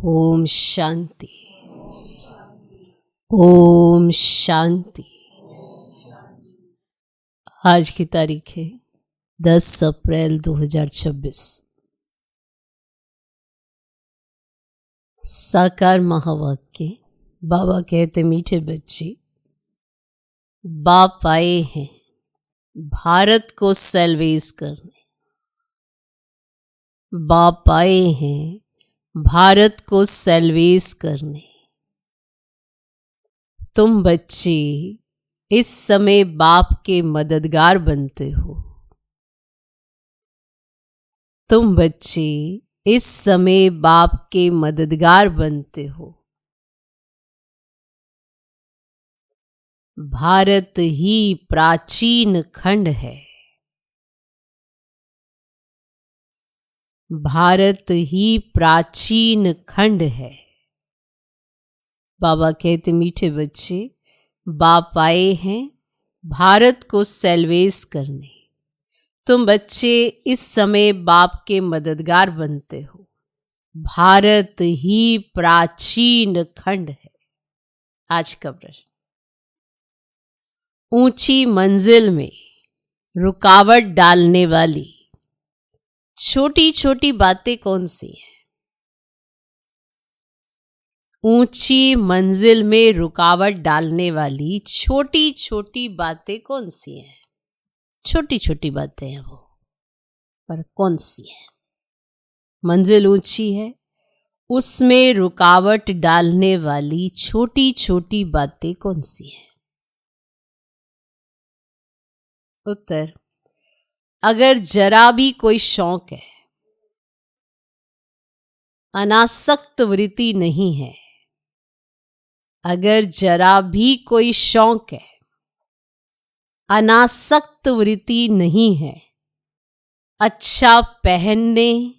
ओम शांति। ओम शांति। आज की तारीख है 10 अप्रैल 2026। साकार महावाक्य। बाबा कहते, मीठे बच्चे, बाप आए हैं भारत को सेल्वेज करने। बाप आए हैं भारत को सेल्वेज करने। तुम बच्चे इस समय बाप के मददगार बनते हो। तुम बच्चे इस समय बाप के मददगार बनते हो। भारत ही प्राचीन खंड है। भारत ही प्राचीन खंड है। बाबा कहते, मीठे बच्चे, बाप आए हैं भारत को सेल्वेज करने। तुम बच्चे इस समय बाप के मददगार बनते हो। भारत ही प्राचीन खंड है। आज का प्रश्न, ऊंची मंजिल में रुकावट डालने वाली छोटी छोटी बातें कौन सी हैं? ऊंची मंजिल में रुकावट डालने वाली छोटी छोटी बातें कौन सी हैं? छोटी छोटी बातें हैं वो, पर कौन सी हैं? मंजिल ऊंची है, उसमें रुकावट डालने वाली छोटी छोटी बातें कौन सी हैं? उत्तर, अगर जरा भी कोई शौक है, अनासक्त वृत्ति नहीं है, अगर जरा भी कोई शौक है, अनासक्त वृत्ति नहीं है, अच्छा पहनने,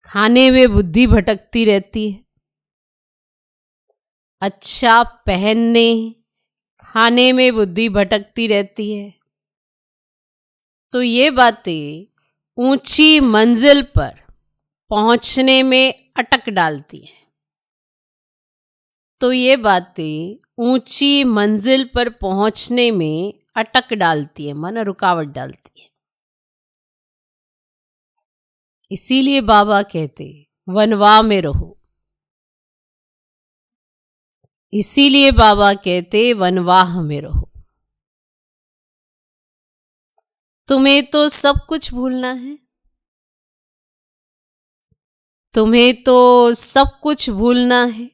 खाने में बुद्धि भटकती रहती है, अच्छा पहनने, खाने में बुद्धि भटकती रहती है, तो ये बातें ऊंची मंजिल पर पहुंचने में अटक डालती हैं। तो ये बातें ऊंची मंजिल पर पहुंचने में अटक डालती है, माना रुकावट डालती है। इसीलिए बाबा कहते, वनवाह में रहो। इसीलिए बाबा कहते, वनवाह में रहो। तुम्हें तो सब कुछ भूलना है। तुम्हें तो सब कुछ भूलना है।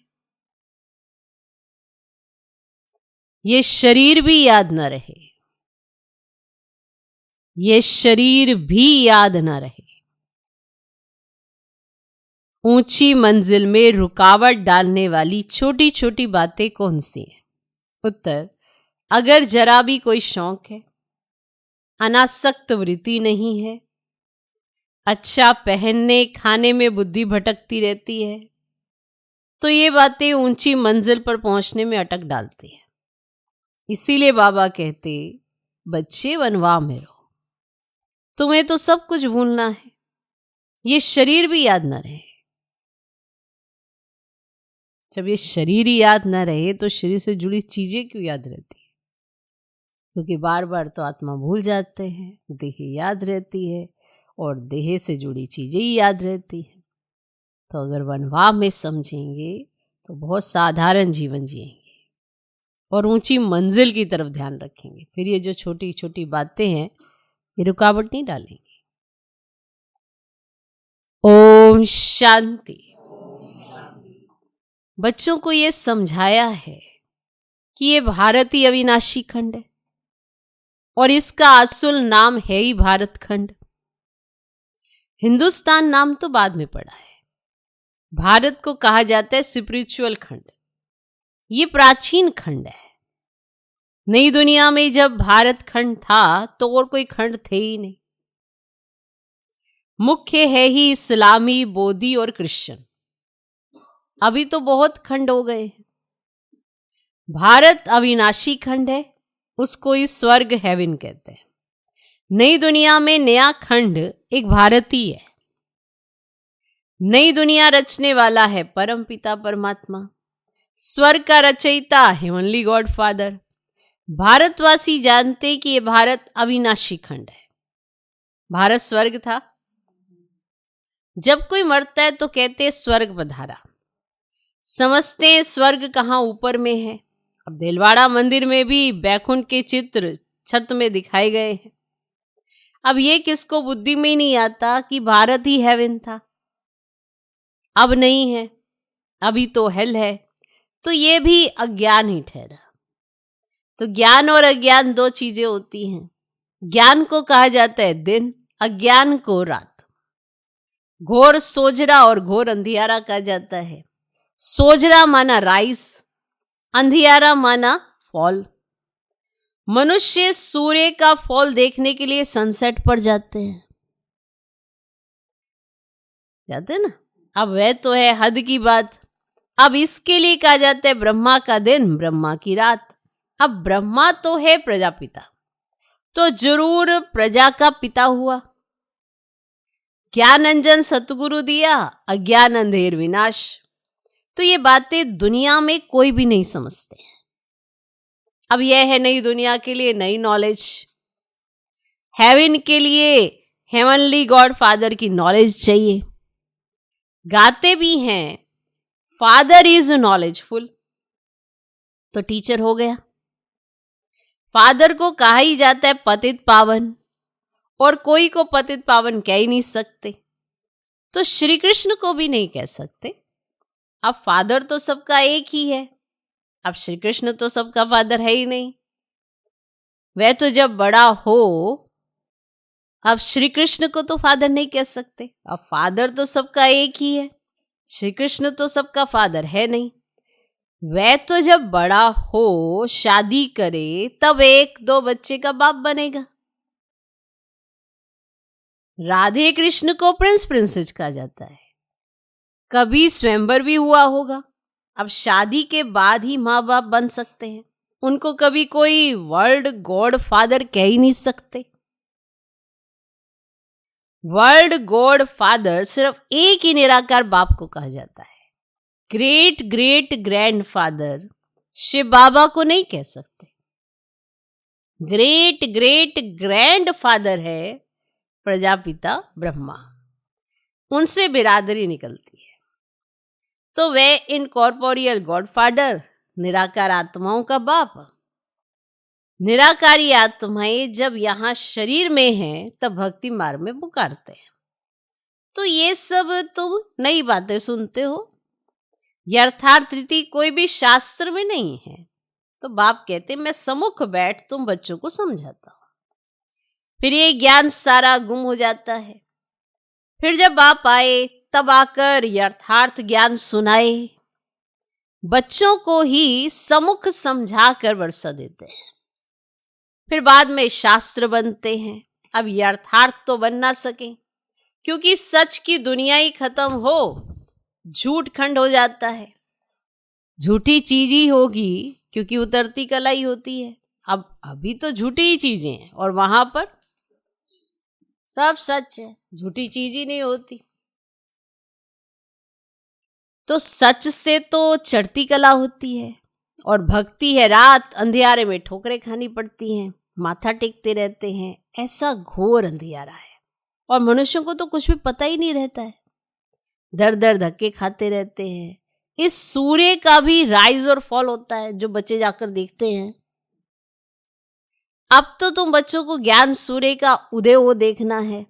ये शरीर भी याद न रहे। ये शरीर भी याद न रहे। ऊंची मंजिल में रुकावट डालने वाली छोटी छोटी बातें कौन सी हैं? उत्तर, अगर जरा भी कोई शौक है, अनासक्त वृत्ति नहीं है, अच्छा पहनने खाने में बुद्धि भटकती रहती है, तो ये बातें ऊंची मंजिल पर पहुंचने में अटक डालती है। इसीलिए बाबा कहते, बच्चे वनवाह में रहो। तुम्हें तो सब कुछ भूलना है। ये शरीर भी याद न रहे। जब ये शरीर ही याद न रहे तो शरीर से जुड़ी चीजें क्यों याद रहती है? क्योंकि बार बार तो आत्मा भूल जाते हैं, देह याद रहती है और देह से जुड़ी चीजें ही याद रहती हैं। तो अगर वनवाह में समझेंगे तो बहुत साधारण जीवन जिएंगे और ऊंची मंजिल की तरफ ध्यान रखेंगे। फिर ये जो छोटी छोटी बातें हैं, ये रुकावट नहीं डालेंगी। ओम शांति। बच्चों को ये समझाया है कि ये भारत ही अविनाशी खंड है और इसका असल नाम है ही भारत खंड। हिंदुस्तान नाम तो बाद में पड़ा है। भारत को कहा जाता है स्पिरिचुअल खंड। ये प्राचीन खंड है। नई दुनिया में जब भारत खंड था तो और कोई खंड थे ही नहीं। मुख्य है ही इस्लामी, बौद्धि और क्रिश्चियन। अभी तो बहुत खंड हो गए हैं। भारत अविनाशी खंड है, उसको ही स्वर्ग हेवन कहते हैं। नई दुनिया में नया खंड एक भारत ही है। नई दुनिया रचने वाला है परम पिता परमात्मा, स्वर्ग का रचयिता हेवनली गॉड फादर। भारतवासी जानते कि ये भारत अविनाशी खंड है। भारत स्वर्ग था। जब कोई मरता है तो कहते हैं स्वर्ग पधारा। समझते हैं स्वर्ग कहाँ ऊपर में है। अब देलवाड़ा मंदिर में भी बैकुंठ के चित्र छत में दिखाए गए हैं। अब ये किसको बुद्धि में ही नहीं आता कि भारत ही हेवन था, अब नहीं है, अभी तो हेल है। तो ये भी अज्ञान ही ठहरा। तो ज्ञान और अज्ञान दो चीजें होती हैं। ज्ञान को कहा जाता है दिन, अज्ञान को रात। घोर सोजरा और घोर अंधियारा कहा जाता है। सोजरा माना राइस, अंधियारा माना फॉल। मनुष्य सूर्य का फॉल देखने के लिए सनसेट पर जाते हैं ना। अब वह तो है हद की बात। अब इसके लिए कहा जाता है ब्रह्मा का दिन, ब्रह्मा की रात। अब ब्रह्मा तो है प्रजापिता, तो जरूर प्रजा का पिता हुआ। ज्ञान अंजन सतगुरु दिया, अज्ञान अंधेर विनाश। तो ये बातें दुनिया में कोई भी नहीं समझते हैं। अब यह है नई दुनिया के लिए नई नॉलेज। हेवन के लिए हेवनली गॉड फादर की नॉलेज चाहिए। गाते भी हैं फादर इज नॉलेजफुल, तो टीचर हो गया। फादर को कहा ही जाता है पतित पावन, और कोई को पतित पावन कह ही नहीं सकते, तो श्री कृष्ण को भी नहीं कह सकते। अब फादर तो सबका एक ही है। अब श्री कृष्ण तो सबका फादर है ही नहीं। वह तो जब बड़ा हो, अब श्री कृष्ण को तो फादर नहीं कह सकते। अब फादर तो सबका एक ही है, श्री कृष्ण तो सबका फादर है नहीं। वह तो जब बड़ा हो, शादी करे, तब एक दो बच्चे का बाप बनेगा। राधे कृष्ण को प्रिंस प्रिंसेस कहा जाता है। कभी स्वयंवर भी हुआ होगा। अब शादी के बाद ही माँ बाप बन सकते हैं। उनको कभी कोई वर्ल्ड गॉड फादर कह ही नहीं सकते। वर्ल्ड गॉड फादर सिर्फ एक ही निराकार बाप को कहा जाता है। Great great grand father Shiv Baba को नहीं कह सकते। ग्रेट ग्रेट ग्रैंड फादर है प्रजापिता ब्रह्मा, उनसे बिरादरी निकलती है। तो वे इनकॉर्पोरियल गॉड फादर, निराकार आत्माओं का बाप। निराकारी आत्माएं जब यहां शरीर में हैं तब भक्ति मार्ग में पुकारते हैं। तो ये सब तुम नई बातें सुनते हो, यथार्थ रीति कोई भी शास्त्र में नहीं है। तो बाप कहते मैं सम्मुख बैठ तुम बच्चों को समझाता हूं। फिर ये ज्ञान सारा गुम हो जाता है। फिर जब बाप आए तब आकर यथार्थ ज्ञान सुनाए। बच्चों को ही सम्मुख समझा कर वर्षा देते हैं। फिर बाद में शास्त्र बनते हैं। अब यथार्थ तो बन ना सके, क्योंकि सच की दुनिया ही खत्म हो, झूठ खंड हो जाता है। झूठी चीज ही होगी, क्योंकि उतरती कला ही होती है। अब अभी तो झूठी ही चीजें हैं, और वहां पर सब सच है, झूठी चीज ही नहीं होती। तो सच से तो चढ़ती कला होती है, और भक्ति है रात अंधियारे में ठोकरें खानी पड़ती हैं, माथा टेकते रहते हैं। ऐसा घोर अंधियारा है, और मनुष्यों को तो कुछ भी पता ही नहीं रहता है। दर दर धक्के खाते रहते हैं। इस सूर्य का भी राइज और फॉल होता है, जो बच्चे जाकर देखते हैं। अब तो तुम बच्चों को ज्ञान सूर्य का उदय हो देखना है।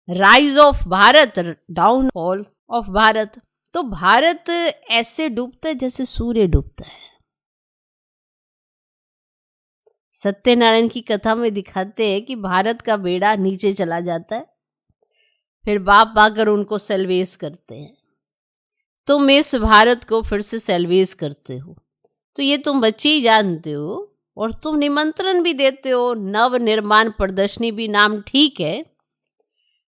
Rise of Bharat, down fall of Bharat. तो भारत ऐसे डूबता है जैसे सूर्य डूबता है। सत्यनारायण की कथा में दिखाते हैं कि भारत का बेड़ा नीचे चला जाता है, फिर बाप आकर उनको सेल्वेस करते हैं। तुम इस भारत को फिर से सेल्वेस करते हो। तो ये तुम बच्चे ही जानते हो, और तुम निमंत्रण भी देते हो। नव निर्माण प्रदर्शनी भी नाम ठीक है।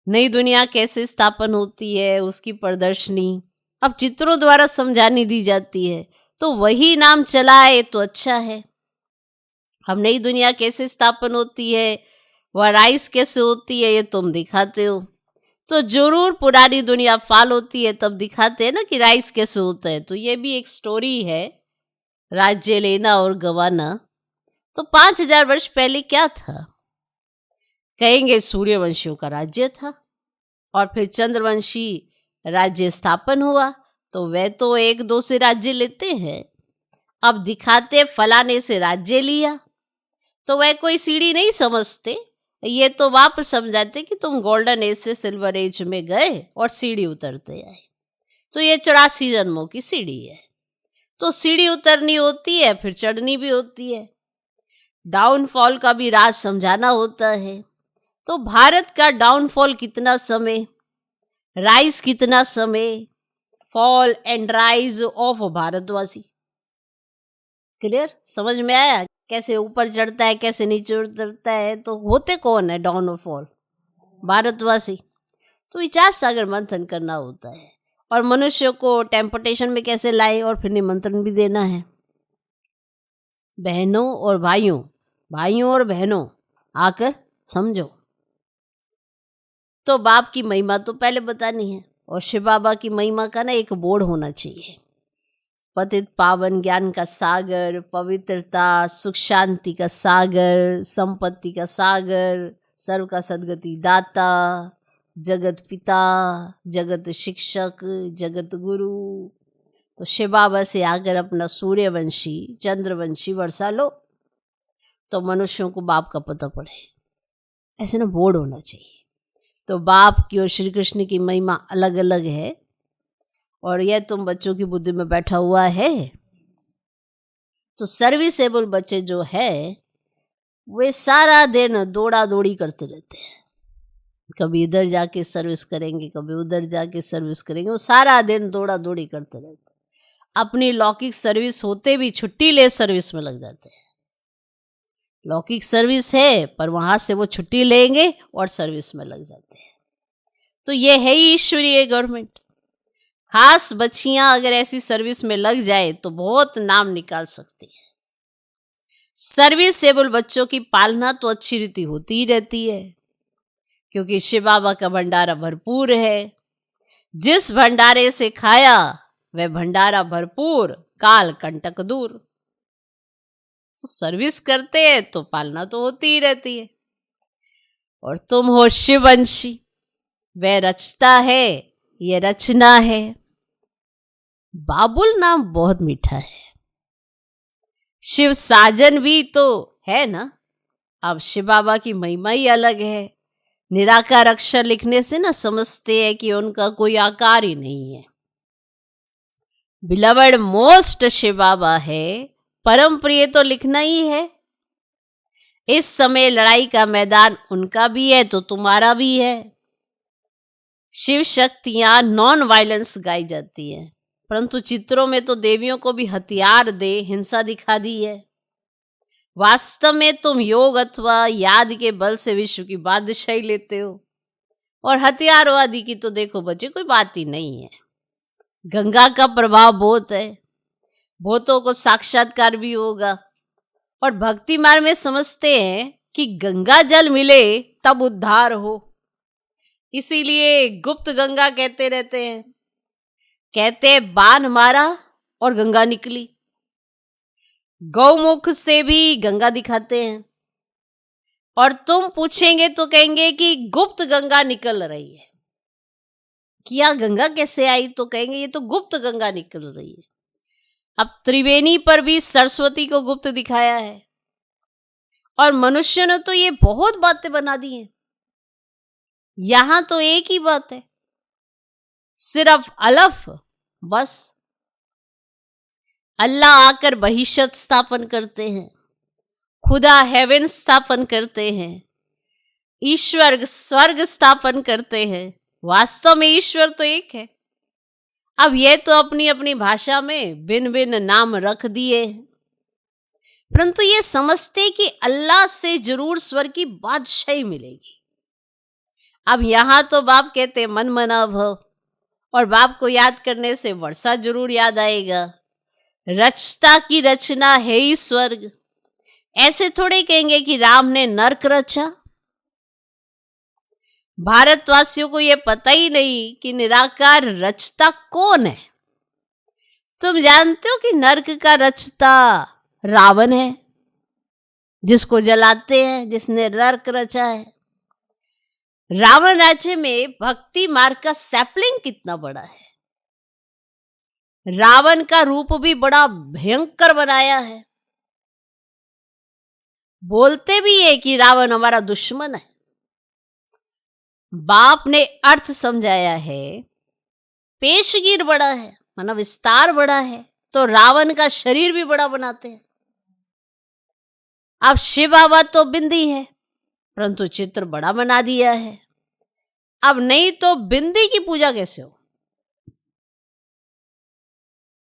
नई दुनिया कैसे स्थापन होती है उसकी प्रदर्शनी अब चित्रों द्वारा समझानी दी जाती है, तो वही नाम चला है तो अच्छा है। अब नई दुनिया कैसे स्थापन होती है, वह राइज कैसे होती है, ये तुम दिखाते हो। तो जरूर पुरानी दुनिया फाल होती है, तब दिखाते हैं ना कि राइज कैसे होता है। तो ये भी एक स्टोरी है, राज्य लेना और गवाना। तो 5000 वर्ष पहले क्या था? कहेंगे सूर्यवंशियों का राज्य था, और फिर चंद्रवंशी राज्य स्थापन हुआ। तो वे तो एक दो से राज्य लेते हैं, अब दिखाते फलाने से राज्य लिया। तो वह कोई सीढ़ी नहीं समझते, ये तो वापस समझाते कि तुम गोल्डन एज से सिल्वर एज में गए और सीढ़ी उतरते आए। तो ये 84 जन्मों की सीढ़ी है। तो सीढ़ी उतरनी होती है, फिर चढ़नी भी होती है। डाउनफॉल का भी राज समझाना होता है। तो भारत का डाउनफॉल कितना समय, राइज कितना समय, फॉल एंड राइज ऑफ भारतवासी। क्लियर? समझ में आया कैसे ऊपर चढ़ता है, कैसे नीचे उतरता है? तो होते कौन है डाउन और फॉल? भारतवासी। तो विचार सागर मंथन करना होता है, और मनुष्य को टेम्पटेशन में कैसे लाए, और फिर निमंत्रण भी देना है। बहनों और भाइयों, भाइयों और बहनों, आकर समझो। तो बाप की महिमा तो पहले बतानी है, और शिव बाबा की महिमा का ना एक बोर्ड होना चाहिए। पतित पावन ज्ञान का सागर, पवित्रता, सुख शांति का सागर, संपत्ति का सागर, सर्व का सद्गति दाता, जगत पिता, जगत शिक्षक, जगत गुरु। तो शिव बाबा से आकर अपना सूर्यवंशी चंद्रवंशी वर्षा लो, तो मनुष्यों को बाप का पता पड़े। ऐसे ना बोर्ड होना चाहिए। तो बाप की और श्री कृष्ण की महिमा अलग अलग है, और यह तुम बच्चों की बुद्धि में बैठा हुआ है। तो सर्विसेबल बच्चे जो है वे सारा दिन दौड़ा दौड़ी करते रहते हैं। कभी इधर जाके सर्विस करेंगे, कभी उधर जाके सर्विस करेंगे, वो सारा दिन दौड़ा दौड़ी करते रहते हैं। अपनी लौकिक सर्विस होते भी छुट्टी ले सर्विस में लग जाते हैं। लौकिक सर्विस है, पर वहां से वो छुट्टी लेंगे और सर्विस में लग जाते हैं। तो ये है ही ईश्वरीय गवर्नमेंट। खास बच्चियां अगर ऐसी सर्विस में लग जाए तो बहुत नाम निकाल सकती है। सर्विसेबल बच्चों की पालना तो अच्छी रीति होती ही रहती है, क्योंकि शिव बाबा का भंडारा भरपूर है। जिस भंडारे से खाया वह भंडारा भरपूर, काल कंटक दूर। तो सर्विस करते हैं तो पालना तो होती ही रहती है। और तुम हो शिववंशी, वह रचता है, ये रचना है। बाबुल नाम बहुत मीठा है। शिव साजन भी तो है ना। अब शिव बाबा की महिमा ही अलग है। निराकार अक्षर लिखने से ना समझते हैं कि उनका कोई आकार ही नहीं है। बिलवड मोस्ट शिव बाबा है, परम प्रिय तो लिखना ही है। इस समय लड़ाई का मैदान उनका भी है तो तुम्हारा भी है। शिव शक्तियां नॉन वायलेंस गाई जाती हैं, परंतु चित्रों में तो देवियों को भी हथियार दे हिंसा दिखा दी है। वास्तव में तुम योग अथवा याद के बल से विश्व की बादशाही लेते हो, और हथियारवादी की तो देखो बच्चे कोई बात ही नहीं है। गंगा का प्रभाव बहुत है, बहुतों को साक्षात्कार भी होगा। और भक्ति मार्ग में समझते हैं कि गंगा जल मिले तब उद्धार हो, इसीलिए गुप्त गंगा कहते रहते हैं। कहते बाण मारा और गंगा निकली। गौमुख से भी गंगा दिखाते हैं, और तुम पूछेंगे तो कहेंगे कि गुप्त गंगा निकल रही है। क्या गंगा कैसे आई? तो कहेंगे ये तो गुप्त गंगा निकल रही है। अब त्रिवेणी पर भी सरस्वती को गुप्त दिखाया है, और मनुष्य ने तो ये बहुत बातें बना दी हैं। यहां तो एक ही बात है, सिर्फ अलफ, बस। अल्लाह आकर बहिशत स्थापन करते हैं, खुदा हेवन स्थापन करते हैं, ईश्वर स्वर्ग स्थापन करते हैं। वास्तव में ईश्वर तो एक है। अब ये तो अपनी अपनी भाषा में भिन्न भिन्न नाम रख दिए, परंतु ये समझते कि अल्लाह से जरूर स्वर्ग की बादशाही मिलेगी। अब यहां तो बाप कहते मन मना भव, और बाप को याद करने से वर्षा जरूर याद आएगा। रचता की रचना है ही स्वर्ग। ऐसे थोड़े कहेंगे कि राम ने नर्क रचा। भारतवासियों को ये पता ही नहीं कि निराकार रचता कौन है। तुम जानते हो कि नरक का रचता रावण है, जिसको जलाते हैं, जिसने नरक रचा है। रावण राज्य में भक्ति मार्ग का सैपलिंग कितना बड़ा है। रावण का रूप भी बड़ा भयंकर बनाया है। बोलते भी है कि रावण हमारा दुश्मन है। बाप ने अर्थ समझाया है, पेशगीर बड़ा है, माना विस्तार बड़ा है, तो रावण का शरीर भी बड़ा बनाते हैं। अब शिव बाबा तो बिंदी है, परंतु चित्र बड़ा बना दिया है। अब नहीं तो बिंदी की पूजा कैसे हो?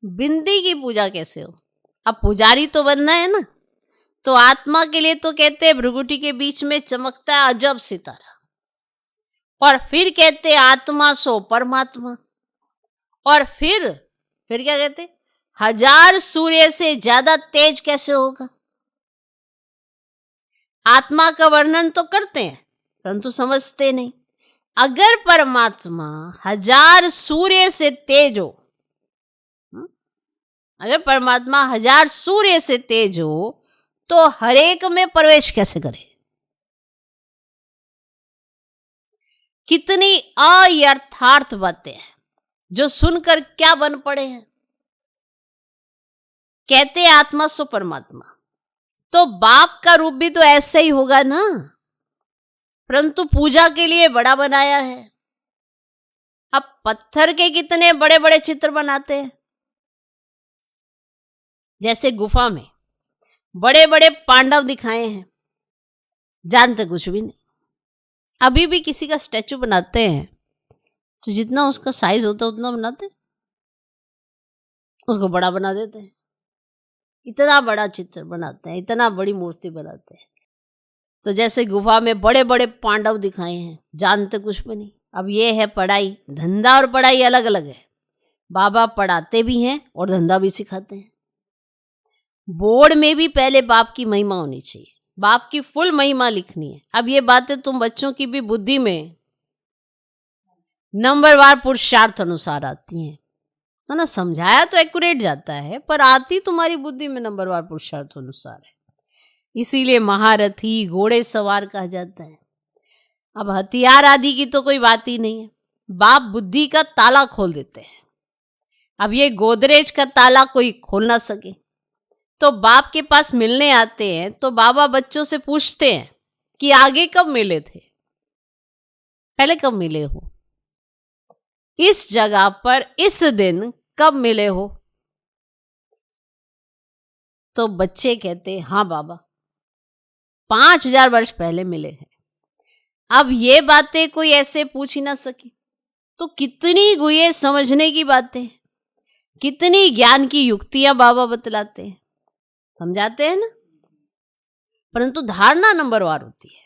बिंदी की पूजा कैसे हो? अब पुजारी तो बनना है ना। तो आत्मा के लिए तो कहते हैं भृगुटी के बीच में चमकता है अजब सितारा, और फिर कहते हैं आत्मा सो परमात्मा, और फिर क्या कहते, 1000 सूर्य से ज्यादा तेज कैसे होगा? आत्मा का वर्णन तो करते हैं परंतु समझते नहीं। अगर परमात्मा 1000 सूर्य से तेज हो, अगर परमात्मा 1000 सूर्य से तेज हो, तो हर एक में प्रवेश कैसे करे? कितनी अयथार्थ बातें हैं जो सुनकर क्या बन पड़े हैं। कहते आत्मा सो परमात्मा, तो बाप का रूप भी तो ऐसा ही होगा ना, परंतु पूजा के लिए बड़ा बनाया है। अब पत्थर के कितने बड़े बड़े चित्र बनाते हैं। जैसे गुफा में बड़े बड़े पांडव दिखाए हैं, जानते कुछ भी नहीं। अभी भी किसी का स्टैचू बनाते हैं तो जितना उसका साइज होता है उतना बनाते, उसको बड़ा बना देते हैं। इतना बड़ा चित्र बनाते हैं, इतना बड़ी मूर्ति बनाते हैं। तो जैसे गुफा में बड़े बड़े पांडव दिखाए हैं, जानते कुछ भी नहीं। अब ये है पढ़ाई, धंधा और पढ़ाई अलग अलग है। बाबा पढ़ाते भी हैं और धंधा भी सिखाते हैं। बोर्ड में भी पहले बाप की महिमा होनी चाहिए, बाप की फुल महिमा लिखनी है। अब ये बातें तुम बच्चों की भी बुद्धि में नंबरवार पुरुषार्थ अनुसार आती हैं, है ना। समझाया तो एक्यूरेट जाता है, पर आती तुम्हारी बुद्धि में नंबरवार पुरुषार्थ अनुसार है। इसीलिए महारथी, घोड़े सवार कहा जाता है। अब हथियार आदि की तो कोई बात ही नहीं है, बाप बुद्धि का ताला खोल देते हैं। अब ये गोदरेज का ताला कोई खोल ना सके, तो बाप के पास मिलने आते हैं, तो बाबा बच्चों से पूछते हैं कि आगे कब मिले थे, पहले कब मिले हो, इस जगह पर इस दिन कब मिले हो। तो बच्चे कहते हैं हाँ बाबा 5000 वर्ष पहले मिले हैं। अब ये बातें कोई ऐसे पूछ ही ना सके, तो कितनी गुये समझने की बातें, कितनी ज्ञान की युक्तियां बाबा बतलाते हैं, समझाते हैं ना। परंतु धारणा नंबरवार होती है।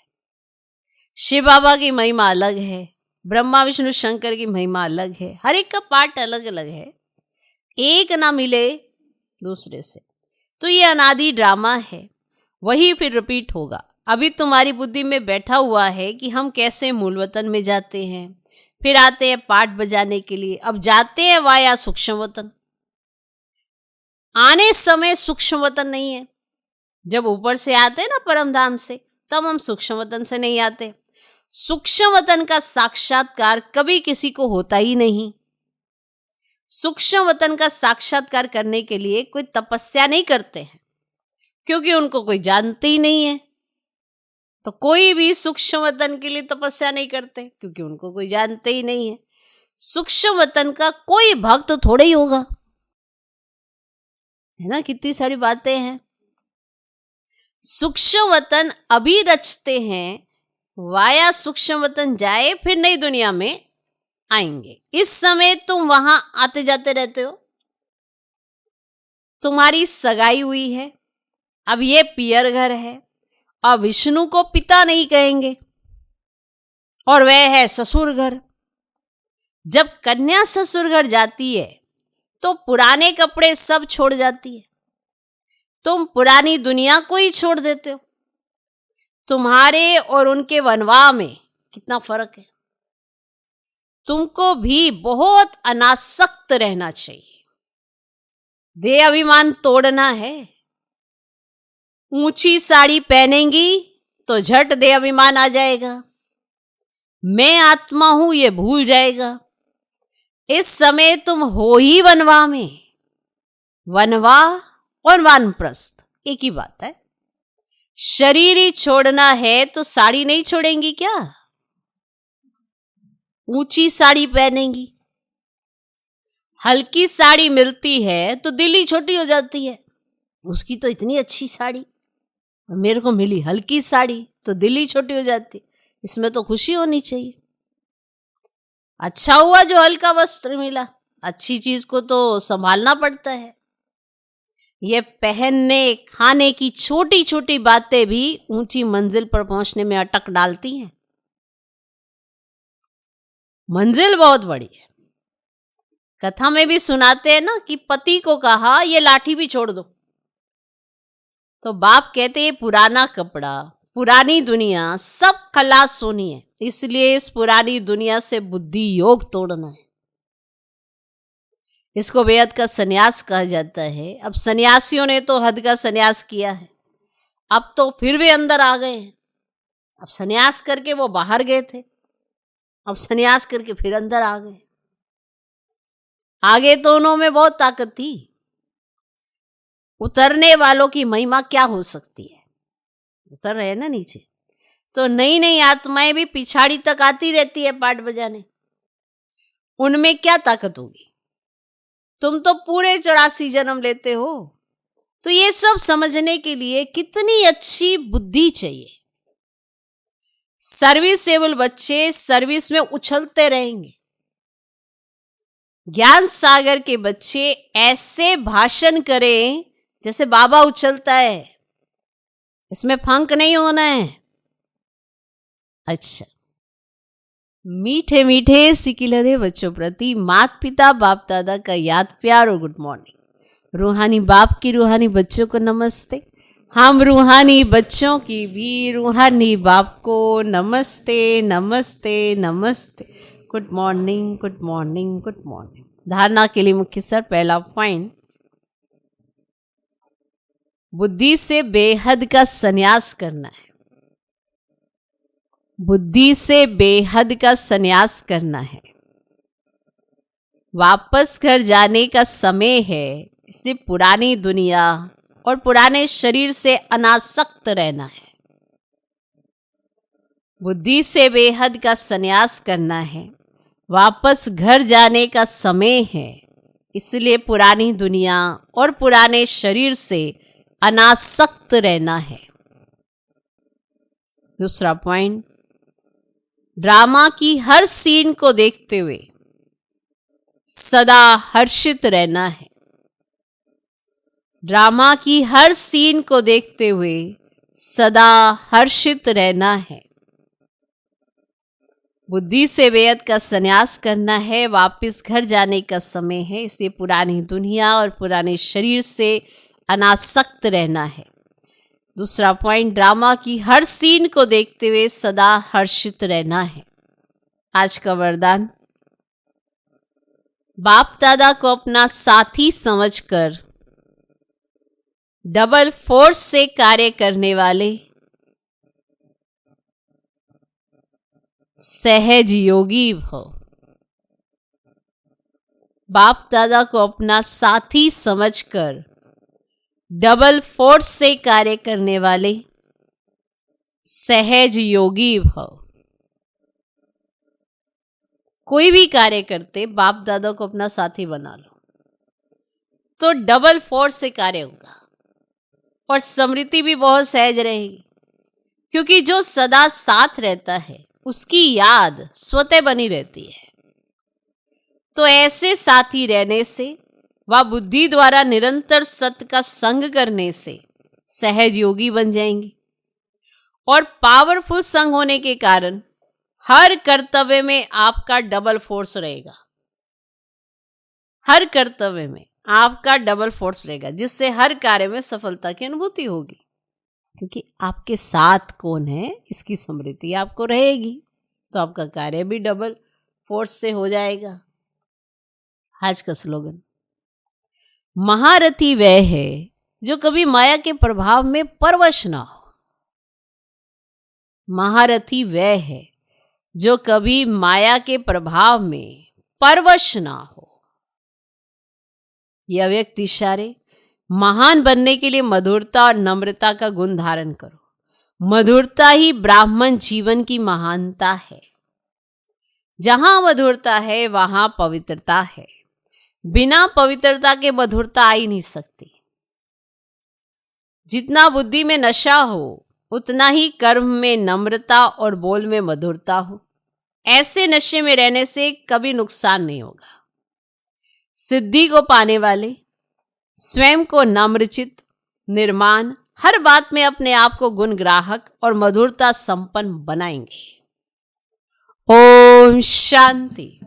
शिव बाबा की महिमा अलग है, ब्रह्मा विष्णु शंकर की महिमा अलग है, हर एक का पार्ट अलग अलग है। एक ना मिले दूसरे से, तो ये अनादि ड्रामा है, वही फिर रिपीट होगा। अभी तुम्हारी बुद्धि में बैठा हुआ है कि हम कैसे मूल वतन में जाते हैं, फिर आते हैं पाठ बजाने के लिए, अब जाते हैं वाया सूक्ष्म वतन। आने समय सूक्ष्म वतन नहीं है, जब ऊपर से आते हैं ना परम धाम से, तब हम सूक्ष्म वतन से नहीं आते। सूक्ष्म वतन का साक्षात्कार कभी किसी को होता ही नहीं। सूक्ष्म वतन का साक्षात्कार करने के लिए कोई तपस्या नहीं करते हैं, क्योंकि उनको कोई जानते ही नहीं है। तो कोई भी सूक्ष्म वतन के लिए तपस्या नहीं करते, क्योंकि उनको कोई जानते ही नहीं है। सूक्ष्म वतन का कोई भक्त थोड़ा ही होगा, है ना। कितनी सारी बातें हैं। सूक्ष्म वतन अभी रचते हैं, वाया सूक्ष्म वतन जाए, फिर नई दुनिया में आएंगे। इस समय तुम वहां आते जाते रहते हो। तुम्हारी सगाई हुई है, अब ये पियर घर है, और विष्णु को पिता नहीं कहेंगे, और वह है ससुर घर। जब कन्या ससुर घर जाती है तो पुराने कपड़े सब छोड़ जाती है, तुम पुरानी दुनिया को ही छोड़ देते हो। तुम्हारे और उनके वनवाह में कितना फर्क है। तुमको भी बहुत अनासक्त रहना चाहिए। देह अभिमान तोड़ना है। ऊंची साड़ी पहनेंगी तो झट देह अभिमान आ जाएगा। मैं आत्मा हूं ये भूल जाएगा। इस समय तुम हो ही वनवा में। वनवा और वानप्रस्थ एक ही बात है। शरीर ही छोड़ना है तो साड़ी नहीं छोड़ेंगी क्या? ऊंची साड़ी पहनेंगी। हल्की साड़ी मिलती है तो दिल ही छोटी हो जाती है। उसकी तो इतनी अच्छी साड़ी और मेरे को मिली हल्की साड़ी तो दिल ही छोटी हो जाती। इसमें तो खुशी होनी चाहिए। अच्छा हुआ जो हल्का वस्त्र मिला। अच्छी चीज को तो संभालना पड़ता है। ये पहनने खाने की छोटी छोटी बातें भी ऊंची मंजिल पर पहुंचने में अटक डालती हैं। मंजिल बहुत बड़ी है। कथा में भी सुनाते हैं ना कि पति को कहा ये लाठी भी छोड़ दो, तो बाप कहते ये पुराना कपड़ा, पुरानी दुनिया सब खलास होनी है, इसलिए इस पुरानी दुनिया से बुद्धि योग तोड़ना है। इसको बेहद का सन्यास कहा जाता है। अब सन्यासियों ने तो हद का सन्यास किया है। अब तो फिर वे अंदर आ गए हैं। अब सन्यास करके वो बाहर गए थे, अब सन्यास करके फिर अंदर आ गए। आगे तो उन्होंने बहुत ताकत थी। उतरने वालों की महिमा क्या हो सकती है? उतर रहे ना नीचे, तो नई नई आत्माएं भी पिछाड़ी तक आती रहती है पाठ बजाने। उनमें क्या ताकत होगी? तुम तो पूरे 84 जन्म लेते हो। तो ये सब समझने के लिए कितनी अच्छी बुद्धि चाहिए। सर्विसेबल बच्चे सर्विस में उछलते रहेंगे। ज्ञान सागर के बच्चे ऐसे भाषण करें जैसे बाबा उछलता है। इसमें फंक नहीं होना है। अच्छा, मीठे मीठे सिकिलधे बच्चों प्रति माता पिता बाप दादा का याद प्यार और गुड मॉर्निंग। रूहानी बाप की रूहानी बच्चों को नमस्ते। हम रूहानी बच्चों की भी रूहानी बाप को नमस्ते नमस्ते नमस्ते। Good morning good morning good morning. धारणा के लिए मुख्य सर पहला पॉइंट, बुद्धि से बेहद का संन्यास करना है। बुद्धि से बेहद का संन्यास करना है। वापस घर जाने का समय है, इसलिए पुरानी दुनिया और पुराने शरीर से अनासक्त रहना है। बुद्धि से बेहद का संन्यास करना है। वापस घर जाने का समय है, इसलिए पुरानी दुनिया और पुराने शरीर से अनासक्त रहना है। दूसरा पॉइंट, ड्रामा की हर सीन को देखते हुए सदा हर्षित रहना है। ड्रामा की हर सीन को देखते हुए सदा हर्षित रहना है। बुद्धि से बेहद का संन्यास करना है। वापस घर जाने का समय है, इसलिए पुरानी दुनिया और पुराने शरीर से अनासक्त रहना है। दूसरा पॉइंट, ड्रामा की हर सीन को देखते हुए सदा हर्षित रहना है। आज का वरदान, बाप दादा को अपना साथी समझकर डबल फोर्स से कार्य करने वाले सहज योगी भव। बाप दादा को अपना साथी समझकर डबल फोर्स से कार्य करने वाले सहज योगी भव। कोई भी कार्य करते बाप दादा को अपना साथी बना लो तो डबल फोर्स से कार्य होगा और स्मृति भी बहुत सहज रहेगी, क्योंकि जो सदा साथ रहता है उसकी याद स्वतः बनी रहती है। तो ऐसे साथी रहने से व बुद्धि द्वारा निरंतर सत्य का संग करने से सहज योगी बन जाएंगे और पावरफुल संग होने के कारण हर कर्तव्य में आपका डबल फोर्स रहेगा। हर कर्तव्य में आपका डबल फोर्स रहेगा, जिससे हर कार्य में सफलता की अनुभूति होगी, क्योंकि आपके साथ कौन है इसकी स्मृति आपको रहेगी। तो आपका कार्य भी डबल फोर्स से हो जाएगा। आज का स्लोगन, महारथी वह है जो कभी माया के प्रभाव में परवश ना हो। महारथी वह है जो कभी माया के प्रभाव में परवश ना हो। यह अव्यक्त इशारे महान बनने के लिए मधुरता और नम्रता का गुण धारण करो। मधुरता ही ब्राह्मण जीवन की महानता है। जहां मधुरता है वहां पवित्रता है। बिना पवित्रता के मधुरता आ ही नहीं सकती। जितना बुद्धि में नशा हो उतना ही कर्म में नम्रता और बोल में मधुरता हो। ऐसे नशे में रहने से कभी नुकसान नहीं होगा। सिद्धि को पाने वाले स्वयं को नम्रचित, निर्माण, हर बात में अपने आप को गुणग्राहक और मधुरता संपन्न बनाएंगे। ओम शांति।